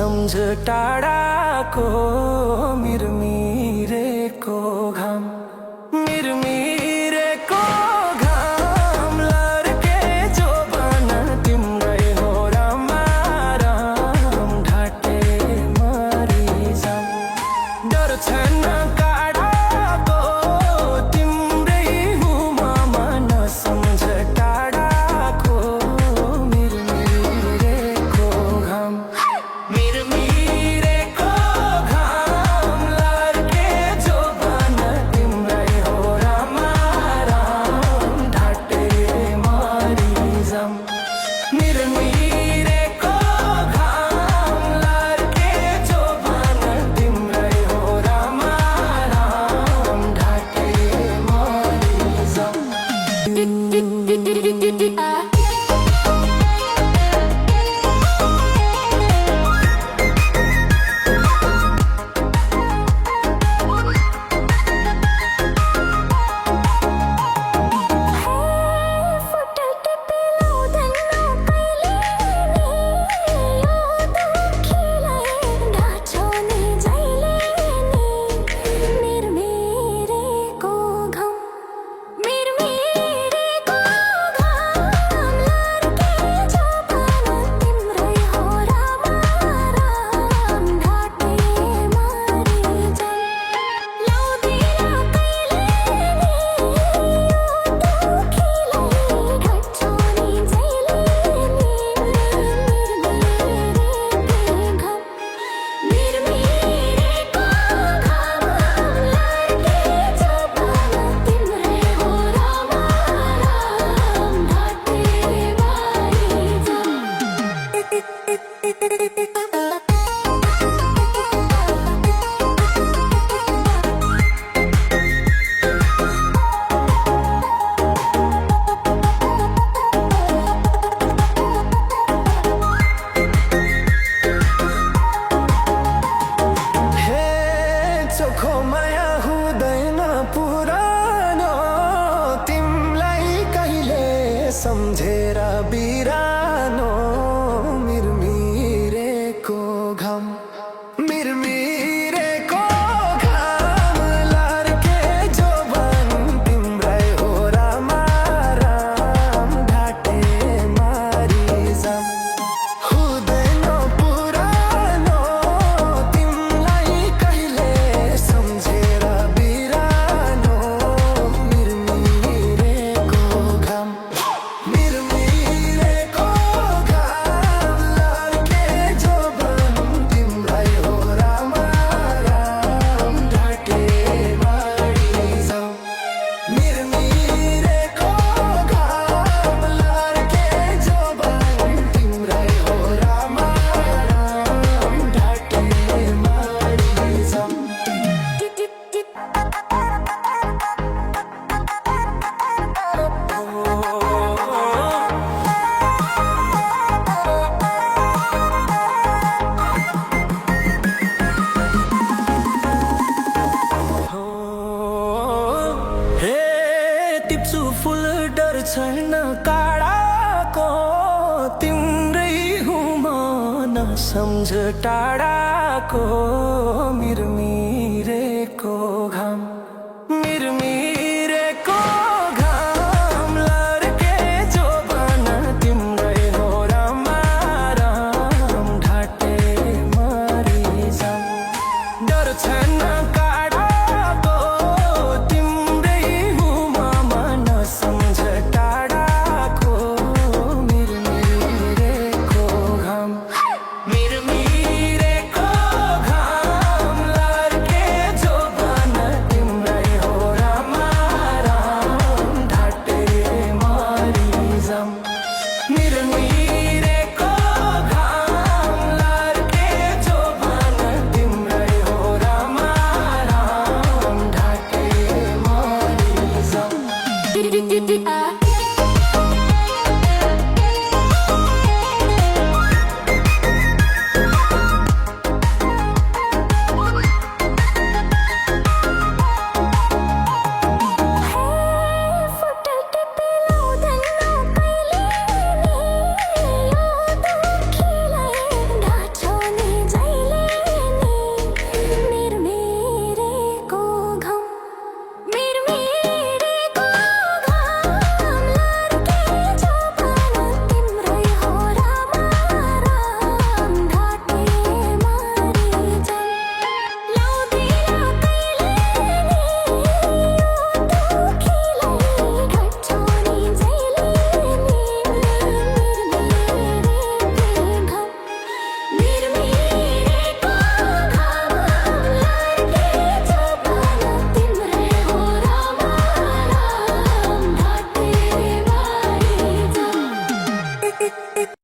सम्झ टाढाको मिरमिरेको घाम, मिरमिरेको घाम लर्के जोबन तिम्रै हो रामा राम, ढाटे मरिजाम। डर छैन काँडाको तिम्रै हुमा मन सम्झ टाढाको मिरमिरेको घाम, मिरमिरेको घाम लर्के जोबन तिम्रै हो रामा राम, ढाटे मरिजाम। मिरमिरेको घाम लर्के जोबन तिम्रै हो रामा राम, ढाटे मरिजाम। चोखो माया हुँदैन पुरानो, तिमलाई कहिले सम्झेर बिरानो, मिरमिरेको घाम, मिरमिरेको घाम लर्के जोबन तिम्रै हो रामा राम, ढाटे मरिजाम। हुँदैन पुरानो तिमलाई कहिले सम्झेर बिरानो, मिरमिरेको घाम, मिरमिरेको घाम लर्के जोबन तिम्रै हो रामा राम, ढाटे मरिजाम। मिरमिरेको घाम लर्के जोबन तिम्रै हो रामा राम, ढाटे मरिजाम। हे टिप्छु फुल डर छैन काँडाको तिम्रै हुमा न सम्झ टाढाको मिरमिरेको घाम, मिरमिरेको घाम लर्के जोबन तिम्रै हो रामा राम, ढाटे मरिजाम। डर छैन